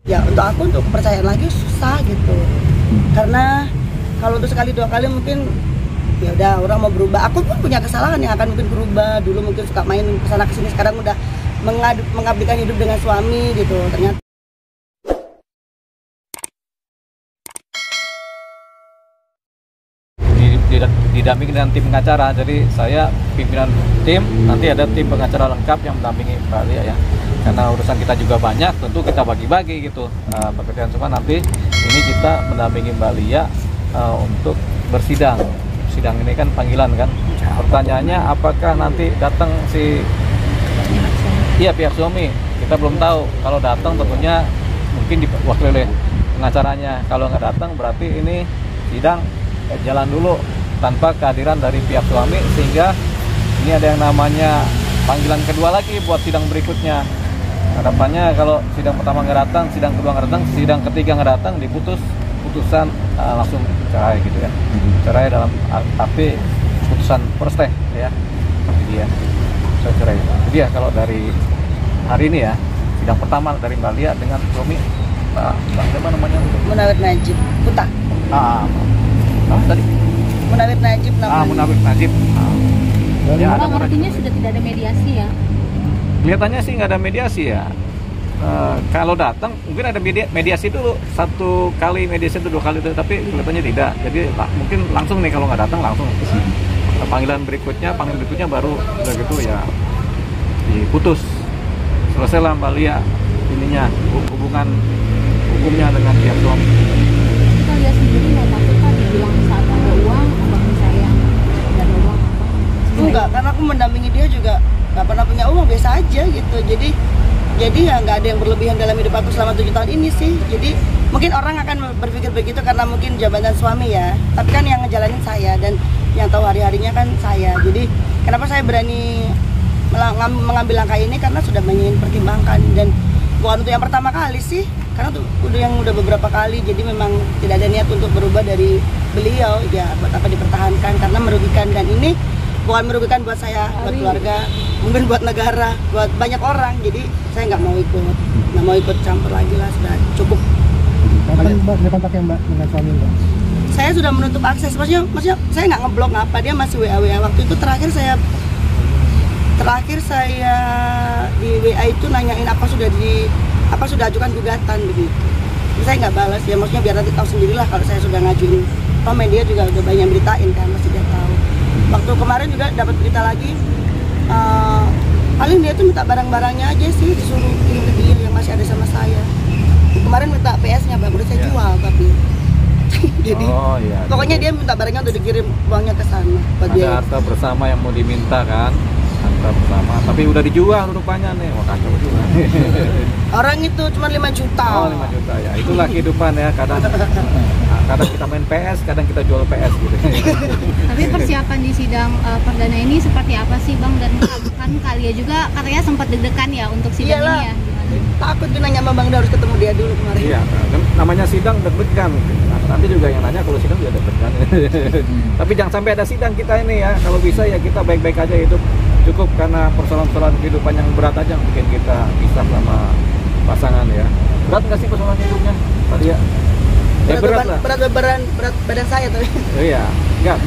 Ya untuk aku untuk kepercayaan lagi susah gitu. Karena kalau untuk sekali dua kali mungkin ya udah orang mau berubah. Aku pun punya kesalahan yang akan mungkin berubah. Dulu mungkin suka main kesana kesini, sekarang udah mengabdikan hidup dengan suami gitu. Ternyata didampingi dengan tim pengacara. Jadi saya pimpinan tim, nanti ada tim pengacara lengkap yang mendampingi Mbak Lia ya. Karena urusan kita juga banyak, tentu kita bagi-bagi gitu pekerjaan semua. Nanti ini kita mendampingi Mbak Lia untuk bersidang. Sidang ini kan panggilan kan. Pertanyaannya apakah nanti datang si pihak suami? Kita belum tahu. Kalau datang tentunya mungkin diwakili oleh pengacaranya. Kalau nggak datang berarti ini sidang jalan dulu tanpa kehadiran dari pihak suami, sehingga ini ada yang namanya panggilan kedua lagi buat sidang berikutnya. Harapannya kalau sidang pertama nggak datang, sidang kedua nggak datang, sidang ketiga nggak datang, putusan langsung cerai gitu ya. Cerai dalam arti putusan persteh ya. Jadi ya, saya cerai. Jadi ya kalau dari hari ini ya, sidang pertama dari Mbak Lia dengan suami Mbak siapa namanya? Munawir Najib Puta. Tadi? Munawir Najib namanya. Munawir Najib. Ya, artinya sudah tidak ada mediasi ya? Kelihatannya sih nggak ada mediasi ya. Kalau datang mungkin ada mediasi dulu, satu kali mediasi itu 2 kali itu, tapi kelihatannya tidak. Jadi mungkin langsung nih, kalau nggak datang langsung panggilan berikutnya baru udah gitu ya diputus. Selesai lah Mbak Lia ininya, hubungan hukumnya dengan pihak suami. Kita lihat sendiri mau masuk kan dibilang saat ada uang abang sayang, dan uang Enggak, karena aku mendampingi dia juga nggak pernah punya uang, biasa aja gitu. Jadi ya nggak ada yang berlebihan dalam hidup aku selama 7 tahun ini sih. Jadi mungkin orang akan berpikir begitu karena mungkin jabatan suami ya, tapi kan yang ngejalanin saya dan yang tahu hari-harinya kan saya. Jadi kenapa saya berani mengambil langkah ini, karena sudah banyak pertimbangkan, dan bukan untuk yang pertama kali sih, karena tuh udah beberapa kali. Jadi memang tidak ada niat untuk berubah dari beliau ya, buat apa dipertahankan, karena merugikan. Dan ini bukan merugikan buat saya, buat keluarga, mungkin buat negara, buat banyak orang. Jadi saya nggak mau ikut campur lagi lah, sudah cukup. Kapan Mbak kontak yang Mbak dengan suami Mbak? Saya sudah menutup akses, maksudnya saya nggak ngeblok apa, dia masih WA. Waktu itu terakhir saya di WA itu nanyain apa sudah ajukan gugatan begitu. Saya nggak balas ya, maksudnya biar nanti tahu sendirilah kalau saya sudah ngajuin. Toh media juga udah banyak beritain kan, masih dia tahu. Waktu kemarin juga dapat berita lagi, paling dia tuh minta barang-barangnya aja sih, disuruh kirim ke dia yang masih ada sama saya. Kemarin minta PS-nya, Bang, udah saya jual tapi. Jadi pokoknya dia minta barangnya untuk dikirim uangnya ke sana. Ada harta bersama yang mau diminta kan, harta bersama, tapi udah dijual rupanya nih. Wah, kacau juga. Orang itu cuma 5 juta. Oh, 5 juta ya. Itulah kehidupan ya, kadang kita main PS, kadang kita jual PS gitu. Tapi persiapan di sidang perdana ini seperti apa sih Bang? Dan kan kalian juga katanya sempat deg-degan ya untuk sidang ini ya? Takut tuh nanya sama Bang, harus ketemu dia dulu kemarin. Iya, namanya sidang deg-degan. Nanti juga yang nanya kalau sidang juga deg-degan. Tapi jangan sampai ada sidang kita ini ya. Kalau bisa ya kita baik-baik aja hidup. Cukup karena persoalan-persoalan kehidupan yang berat aja yang bikin kita pisah sama pasangan ya. Berat nggak sih persoalan hidupnya tadi ya? Berat badan saya tuh. Iya, nggak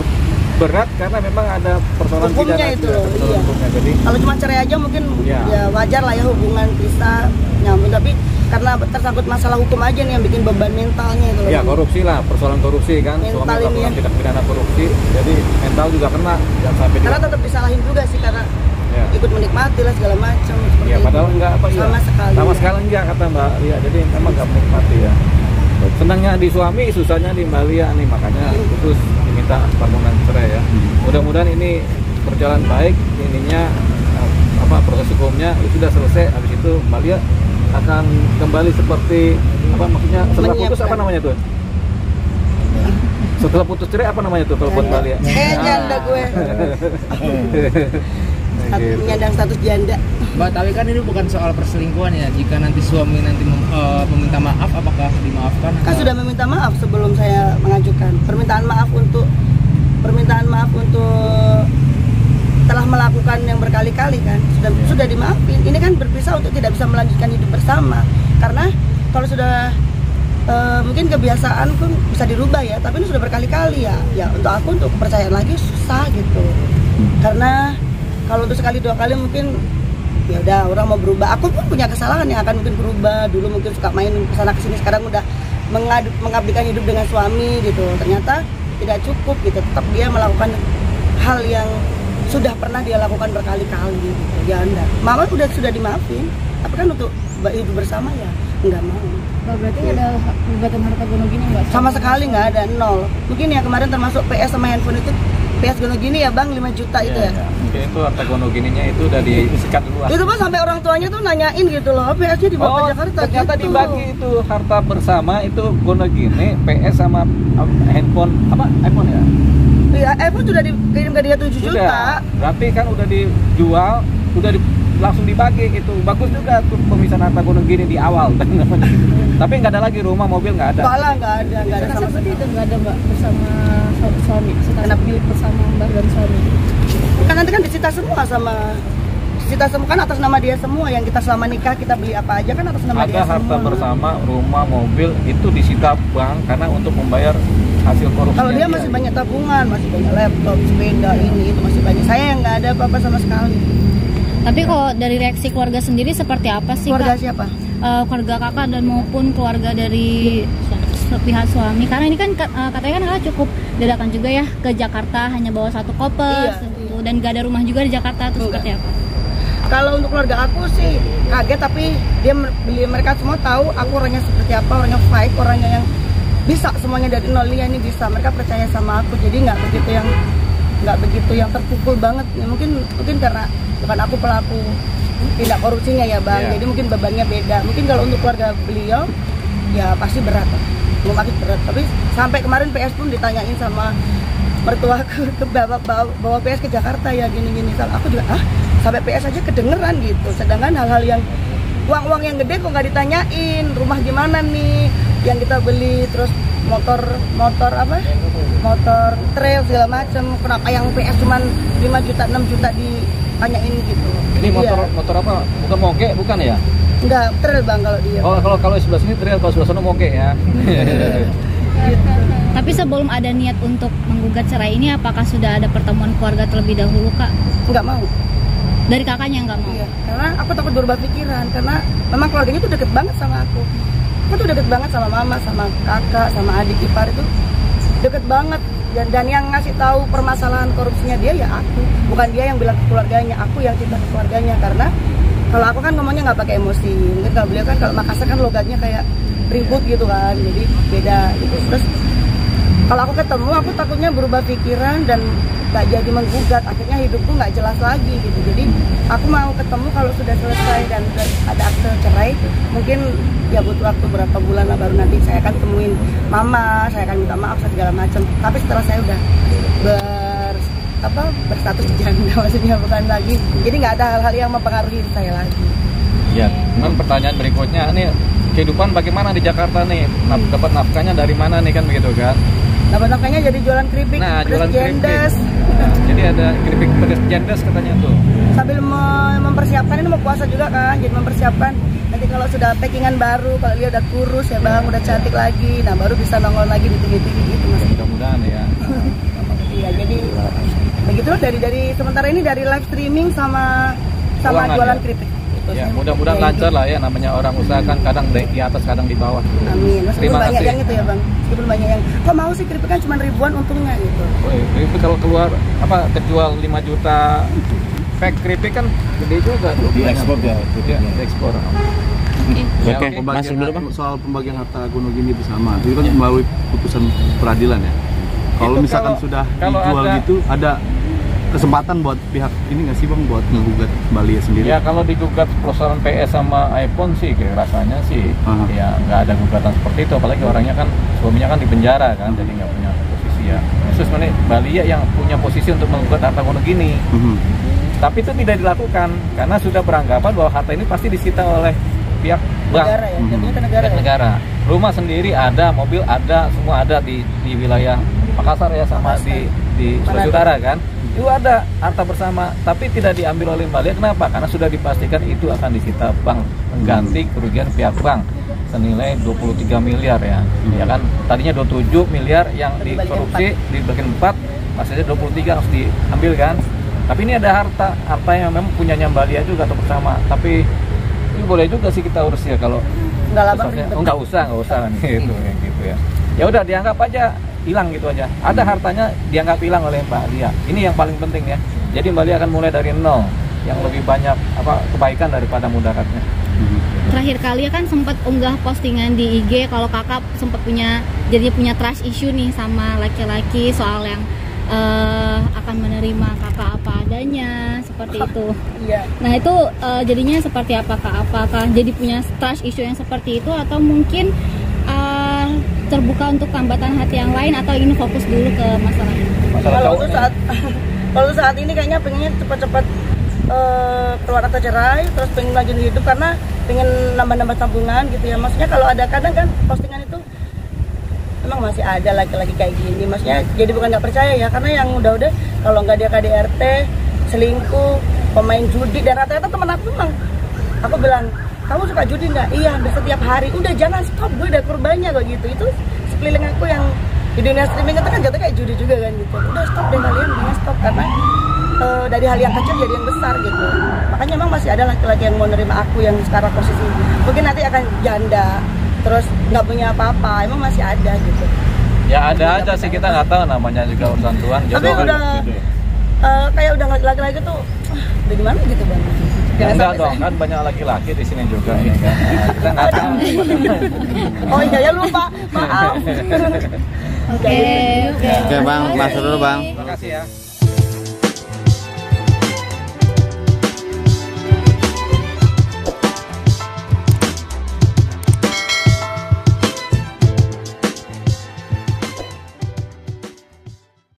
berat karena memang ada persoalan hukumnya itu loh. Iya. Hukumnya. Jadi kalau cuma cerai aja mungkin ya wajar lah ya, hubungan pisah nyambung, tapi karena tersangkut masalah hukum aja nih yang bikin beban mentalnya itu. Ya korupsi lah, persoalan korupsi kan, mental suami melakukan tindak pidana korupsi, jadi mental juga kena, jangan sampai karena tetap disalahin juga sih, karena ikut menikmati lah segala macam. Ya padahal enggak apa sama sekali. Sama sekali enggak kata Mbak Lia, jadi memang enggak menikmati ya. Senangnya di suami, susahnya di Mbak Lia nih, makanya putus diminta permohonan cerai ya. Mudah-mudahan ini berjalan baik, ininya proses hukumnya sudah selesai. Habis itu Mbak Lia akan kembali seperti apa, maksudnya setelah putus apa namanya tuh? Setelah putus cerai apa namanya tuh kalau buat Mbak Lia? Janda gue. Menyandang status janda. Mbak, tapi kan ini bukan soal perselingkuhan ya. Jika nanti suami nanti meminta maaf, apakah dimaafkan? Kan sudah meminta maaf sebelum saya mengajukan permintaan maaf untuk telah melakukan yang berkali-kali kan, sudah dimaafin. Ini kan berpisah untuk tidak bisa melanjutkan hidup bersama, karena kalau sudah mungkin kebiasaan pun bisa dirubah ya, tapi ini sudah berkali-kali ya untuk aku untuk percaya lagi susah gitu. Karena kalau untuk sekali dua kali mungkin ya udah orang mau berubah. Aku pun punya kesalahan yang akan mungkin berubah. Dulu mungkin suka main kesana kesini, sekarang udah mengabdikan hidup dengan suami gitu. Ternyata tidak cukup gitu, tetap dia melakukan hal yang sudah pernah dia lakukan berkali-kali gitu. Ya enggak, mama sudah dimaafin, tapi kan untuk hidup bersama ya nggak mau. Berarti ada gugatan harta gono gini nggak? Sama sekali nggak ada, nol. Mungkin ya kemarin termasuk PS sama handphone itu, PS gono gini ya bang, 5 juta itu ya. Mungkin itu harta gono gininya itu udah disikat dulu. Itu Bang sampai orang tuanya tuh nanyain gitu loh, PS-nya dibawa ke Jakarta ternyata gitu. dibagi itu harta bersama itu gono gini, PS sama handphone apa iPhone ya? Iya, iPhone sudah dikirim ke dia 7 juta. Sudah. Berarti kan udah dijual, langsung dibagi gitu. Bagus juga tuh pemisahan harta gono gini di awal. Tapi nggak ada lagi rumah, mobil nggak ada. Nggak ada sama sekali. Itu nggak ada mbak bersama suami, Kenapa? milik bersama mbak dan suami. Kan nanti kan disita semua kan atas nama dia semua. Yang kita selama nikah kita beli apa aja kan atas nama dia Ada semua. harta bersama, rumah, mobil itu disita bank karena untuk membayar hasil korupsi. Kalau dia masih banyak tabungan, masih banyak laptop, sepeda, ini itu masih banyak. Saya yang nggak ada apa-apa sama sekali. Tapi kalau dari reaksi keluarga sendiri seperti apa sih Keluarga Kak? siapa? Keluarga kakak dan maupun keluarga dari pihak suami, karena ini kan katanya kan kakak cukup dadakan juga ya ke Jakarta, hanya bawa satu koper gitu, dan gak ada rumah juga di Jakarta, itu seperti apa? Kalau untuk keluarga aku sih kaget, tapi mereka semua tahu aku orangnya seperti apa, orangnya baik, orangnya yang bisa semuanya dari nol. Ini bisa, mereka percaya sama aku, jadi nggak begitu yang terpukul banget. Ya, mungkin karena bukan aku pelaku tindak korupsinya ya bang, jadi mungkin bebannya beda. Mungkin kalau untuk keluarga beliau ya pasti berat, makin berat. Tapi sampai kemarin PS pun ditanyain sama mertua ke bawa PS ke Jakarta ya gini-gini. Aku juga sampai PS aja kedengeran gitu. Sedangkan hal-hal yang uang yang gede kok nggak ditanyain. Rumah gimana nih yang kita beli, terus motor trail segala macam. Kenapa yang PS cuman 5 juta 6 juta ditanyain gitu. Ini motor apa? Bukan moge, bukan ya? Enggak, trail bang kalau dia. Oh, kalau sebelah sini trail, kalau sebelah sana moge ya. Tapi sebelum ada niat untuk menggugat cerai ini, apakah sudah ada pertemuan keluarga terlebih dahulu Kak? Enggak mau. Dari kakaknya nggak mau? Iya, karena aku takut berubah pikiran, karena memang keluarganya tuh deket banget sama aku. Aku tuh deket banget sama mama, sama kakak, sama adik ipar itu deket banget. Dan yang ngasih tahu permasalahan korupsinya dia ya aku, bukan dia yang bilang ke keluarganya, aku yang cerita ke keluarganya. Karena kalau aku kan ngomongnya nggak pakai emosi, mungkin kalau beliau kan kalau Makassar kan logatnya kayak ribut gitu kan, jadi beda gitu. Terus kalau aku ketemu, aku takutnya berubah pikiran dan nggak jadi menggugat, akhirnya hidupku nggak jelas lagi gitu. Jadi aku mau ketemu kalau sudah selesai dan ada akte cerai, mungkin ya butuh waktu berapa bulan lah, baru nanti saya akan temuin mama, saya akan minta maaf segala macam. Tapi setelah saya udah berstatus janda, maksudnya bukan lagi, jadi nggak ada hal-hal yang mempengaruhi saya lagi. Ya, cuman pertanyaan berikutnya nih, kehidupan bagaimana di Jakarta nih? Dapat nafkahnya dari mana nih kan begitu kan? Dapat nafkahnya jadi jualan keripik, Jualan jendes. Nah, jadi ada keripik pedas jendes katanya tuh. Sambil mempersiapkan, ini mau puasa juga kan, jadi mempersiapkan nanti kalau sudah packingan baru, kalau dia udah kurus ya bang, udah cantik lagi, nah baru bisa nongol lagi di TV gitu mas. Mudah-mudahan ya. Iya, jadi begitulah dari sementara ini dari live streaming sama Keuangan, jualan ya? keripik. Gitu. Ya, mudah-mudahan lancar lah ya, namanya orang usaha kan kadang di atas kadang di bawah. Amin. Meskipun Terima banyak kasih. yang itu ya bang, meskipun banyak yang kok mau sih keripik kan cuma ribuan untungnya gitu. Keripik kalau keluar kejual 5 juta pack keripik kan gede juga tuh. Diekspor ya, Ya, diekspor. Ya, Oke, masuk dulu Bang. Soal pembagian harta gono gini bersama, itu kan melalui putusan peradilan ya. Kalau Itu misalkan kalau- sudah kalau dijual ada- gitu, ada kesempatan buat pihak ini nggak sih Bang buat menggugat kembali ya sendiri? Ya kalau digugat perusahaan PS sama iPhone sih kayak rasanya sih ya nggak ada gugatan seperti itu, apalagi orangnya kan suaminya kan di penjara kan, jadi nggak punya posisi ya. Khusus mana Bali ya yang punya posisi untuk menggugat harta gono gini. Tapi itu tidak dilakukan karena sudah beranggapan bahwa harta ini pasti disita oleh pihak bank. Negara ya, jatuhnya ke negara. Pihak Ya? negara. Rumah sendiri ada, mobil ada, semua ada di wilayah Makassar ya sama di Sulawesi Utara kan. Itu ada harta bersama, tapi tidak diambil oleh Bali. Kenapa? Karena sudah dipastikan itu akan disita bank, mengganti kerugian pihak bank. senilai 23 miliar ya. Ya kan tadinya 27 miliar yang dikorupsi dibagikan 4, maksudnya 23 harus diambil kan. Tapi ini ada harta yang memang punyanya Mbak Lia juga atau bersama. Tapi ini boleh juga sih kita urus ya kalau nggak usah gitu ya. Ya udah dianggap aja hilang gitu aja. Ada hartanya dianggap hilang oleh Mbak Lia. Ini yang paling penting ya. Jadi Mbak Lia akan mulai dari nol, yang lebih banyak kebaikan daripada mudaratnya. Terakhir kali kan sempat unggah postingan di IG kalau kakak sempat punya trust issue nih sama laki-laki soal yang akan menerima kakak apa adanya seperti itu. Iya. Nah itu jadinya seperti apa kak? Apakah jadi punya trust issue yang seperti itu atau mungkin terbuka untuk tambatan hati yang lain atau ingin fokus dulu ke masalah ini? Kalau saat ini kayaknya pengennya cepat-cepat keluar atau cerai, terus pengen lanjut hidup karena pengen nambah-nambah tabungan gitu ya. Maksudnya kalau ada kadang kan postingan itu emang masih ada laki-laki kayak gini, maksudnya jadi bukan nggak percaya ya, karena yang udah kalau nggak dia KDRT, selingkuh, pemain judi, dan rata-rata teman aku memang aku bilang kamu suka judi nggak? Iya, hampir setiap hari. Udah jangan stop, gue udah korbannya kok gitu. Itu sekeliling aku yang di dunia streaming itu kan jatuh kayak judi juga kan gitu. Udah stop deh kalian, jangan stop karena dari hal yang kecil jadi yang besar gitu. Makanya emang masih ada laki-laki yang mau nerima aku yang sekarang posisi mungkin nanti akan janda, terus nggak punya apa-apa, emang masih ada gitu. Ya ada aja sih, kita nggak tahu, namanya juga urusan Tuhan. Tapi udah kayak udah laki-laki tuh udah gimana gitu bang? Enggak dong, kan banyak laki-laki di sini juga ya kan. Kita nggak tahu. Oh iya ya, lupa, maaf. Oke, Oke bang, masuk dulu bang. Terima kasih ya.